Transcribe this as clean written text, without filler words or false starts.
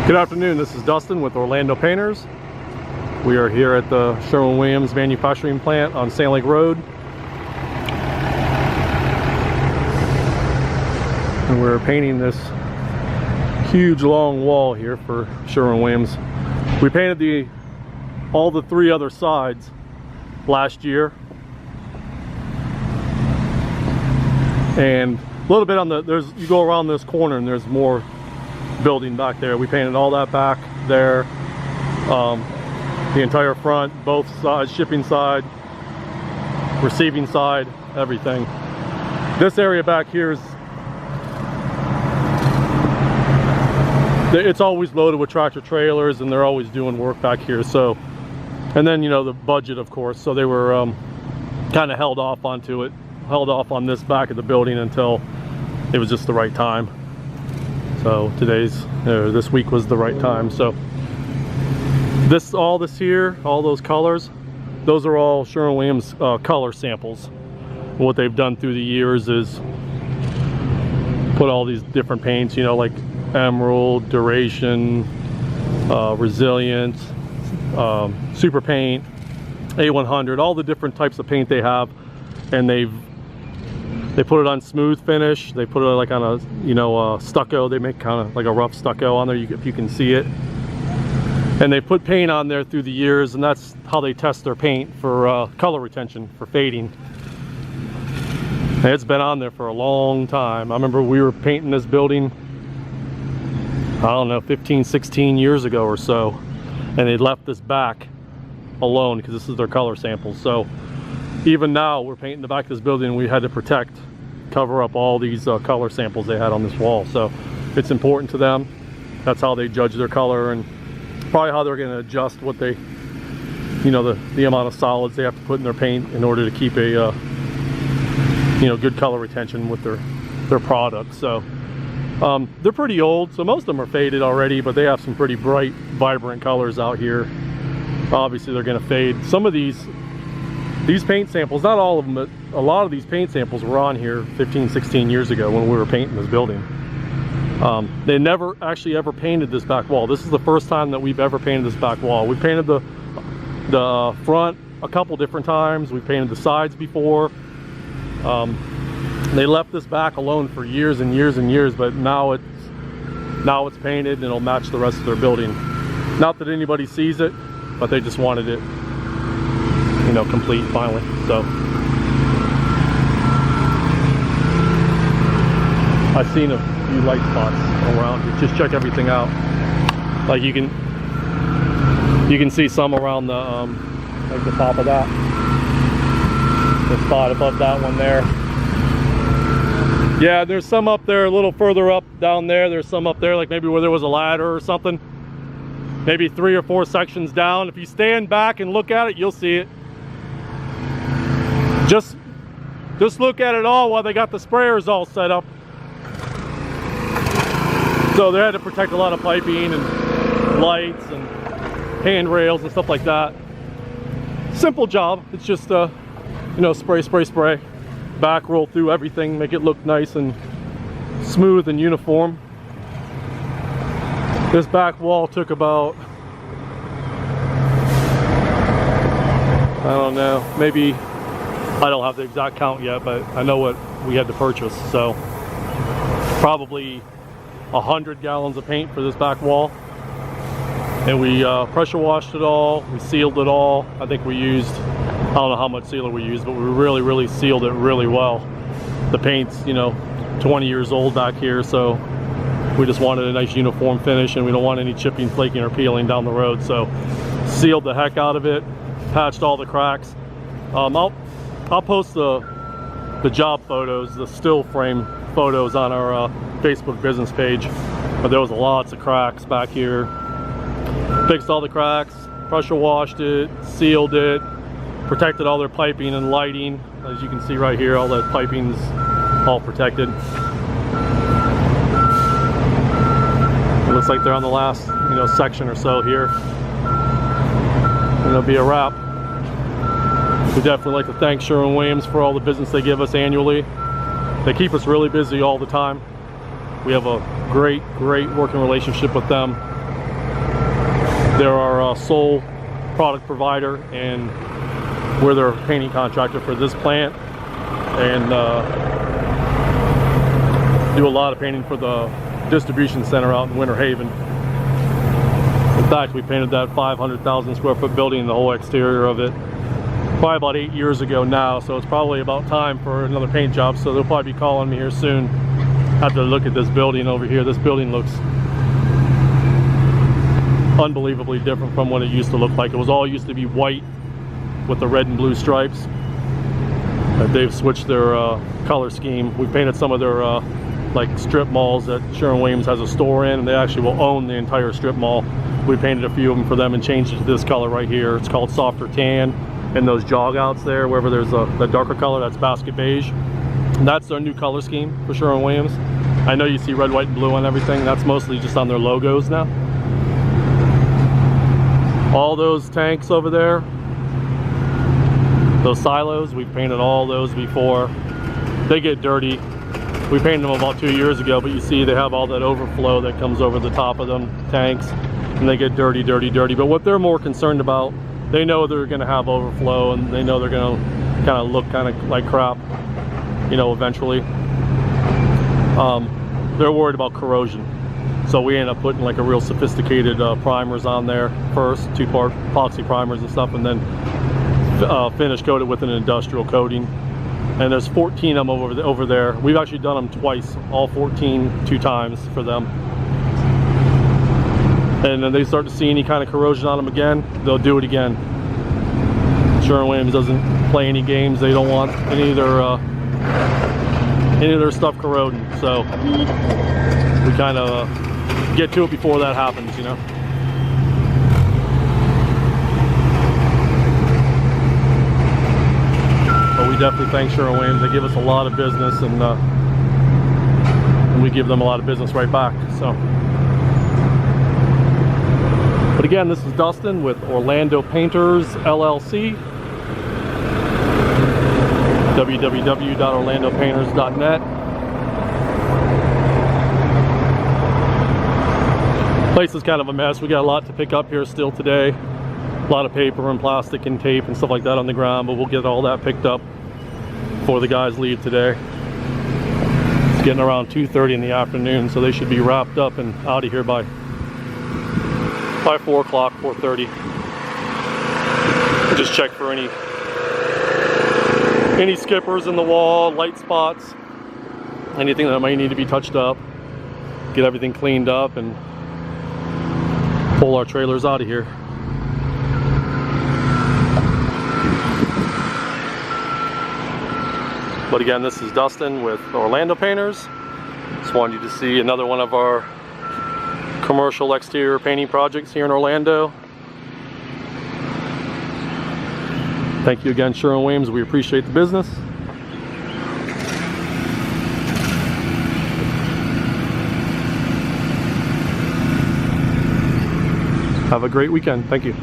Good afternoon, this is Dustin with Orlando Painters. We are here at the Sherwin manufacturing plant on Sand Lake Road. And we're painting this huge long wall here for Sherwin-Williams. We painted all the three other sides last year. And a little bit on you go around this corner and there's more building back there. We painted all that back there, the entire front, both sides, shipping side, receiving side, everything. This area back here it's always loaded with tractor trailers and they're always doing work back here. So, and then the budget, of course, so they were kind of held off on this back of the building until it was just the right time. So this week was the right time. So all this here, all those colors, those are all Sherwin-Williams color samples. What they've done through the years is put all these different paints, like emerald, duration, resilient, super paint, A100, all the different types of paint they have, and they put it on smooth finish. They put it like on a stucco. They make kind of like a rough stucco on there, if you can see it. And they put paint on there through the years, and that's how they test their paint for color retention, for fading. And it's been on there for a long time. I remember we were painting this building, I don't know, 15, 16 years ago or so, and they left this back alone because this is their color samples. So even now we're painting the back of this building and we had to cover up all these color samples they had on this wall. So it's important to them. That's how they judge their color, and probably how they're going to adjust what they, the amount of solids they have to put in their paint in order to keep a good color retention with their product. So they're pretty old, so most of them are faded already, but they have some pretty bright, vibrant colors out here. Obviously they're going to fade. Some of these paint samples, not all of them, but a lot of these paint samples were on here 15, 16 years ago when we were painting this building. They never actually ever painted this back wall. This is the first time that we've ever painted this back wall. We painted the front a couple different times. We painted the sides before. They left this back alone for years and years and years, but now it's painted and it'll match the rest of their building. Not that anybody sees it, but they just wanted it complete finally. So I've seen a few light spots around here. Just check everything out. Like you can see some around the like the top of that, the spot above that one there. Yeah, there's some up there a little further up down there. There's some up there, like maybe where there was a ladder or something, maybe 3 or 4 sections down. If you stand back and look at it, you'll see it. Just look at it all while they got the sprayers all set up. So they had to protect a lot of piping and lights and handrails and stuff like that. Simple job. It's just spray, back roll through everything, make it look nice and smooth and uniform. This back wall took about, I don't know, maybe, I don't have the exact count yet, but I know what we had to purchase. So probably 100 gallons of paint for this back wall. And we pressure washed it all, we sealed it all. I think we used, I don't know how much sealer we used, but we really sealed it really well. The paint's 20 years old back here, so we just wanted a nice uniform finish, and we don't want any chipping, flaking, or peeling down the road. So sealed the heck out of it, patched all the cracks. I'll post the job photos, the still frame photos on our Facebook business page. But there was lots of cracks back here. Fixed all the cracks, pressure washed it, sealed it, protected all their piping and lighting. As you can see right here, all that piping's all protected. It looks like they're on the last section or so here. And it'll be a wrap. We definitely like to thank Sherwin-Williams for all the business they give us annually. They keep us really busy all the time. We have a great working relationship with them. They're our sole product provider, and we're their painting contractor for this plant, and do a lot of painting for the distribution center out in Winter Haven. In fact, we painted that 500,000 square foot building, the whole exterior of it, probably about 8 years ago now, so it's probably about time for another paint job. So they'll probably be calling me here soon after they look at this building over here. This building looks unbelievably different from what it used to look like. It was all used to be white with the red and blue stripes. They've switched their color scheme. We painted some of their like strip malls that Sherwin-Williams has a store in, and they actually will own the entire strip mall. We painted a few of them for them and changed it to this color right here. It's called Softer Tan, and those jog outs there, wherever there's the darker color, that's Basket Beige. And that's their new color scheme for Sherwin-Williams. I know you see red, white, and blue on everything. That's mostly just on their logos now. All those tanks over there, those silos, we've painted all those before. They get dirty. We painted them about 2 years ago, but you see they have all that overflow that comes over the top of them tanks, and they get dirty, dirty, dirty. But what they're more concerned about, they know they're going to have overflow, and they know they're going to kind of look kind of like crap, you know, eventually. They're worried about corrosion. So we end up putting like a real sophisticated primers on there first, 2-part epoxy primers and stuff, and then finish coat it with an industrial coating. And there's 14 of them over there. We've actually done them twice, all 14 2 times for them. And then they start to see any kind of corrosion on them again, they'll do it again. Sherwin-Williams doesn't play any games. They don't want any of their stuff corroding. So we kind of get to it before that happens, you know. But we definitely thank Sherwin-Williams. They give us a lot of business, and we give them a lot of business right back. So, but again, this is Dustin with Orlando Painters LLC. www.orlandopainters.net. Place is kind of a mess. We got a lot to pick up here still today. A lot of paper and plastic and tape and stuff like that on the ground, but we'll get all that picked up before the guys leave today. It's getting around 2:30 in the afternoon, so they should be wrapped up and out of here by 4 o'clock, 4:30. Just check for any skippers in the wall, light spots, anything that might need to be touched up. Get everything cleaned up and pull our trailers out of here. But again, this is Dustin with Orlando Painters. Just wanted you to see another one of our commercial exterior painting projects here in Orlando. Thank you again, Sherwin-Williams. We appreciate the business. Have a great weekend. Thank you.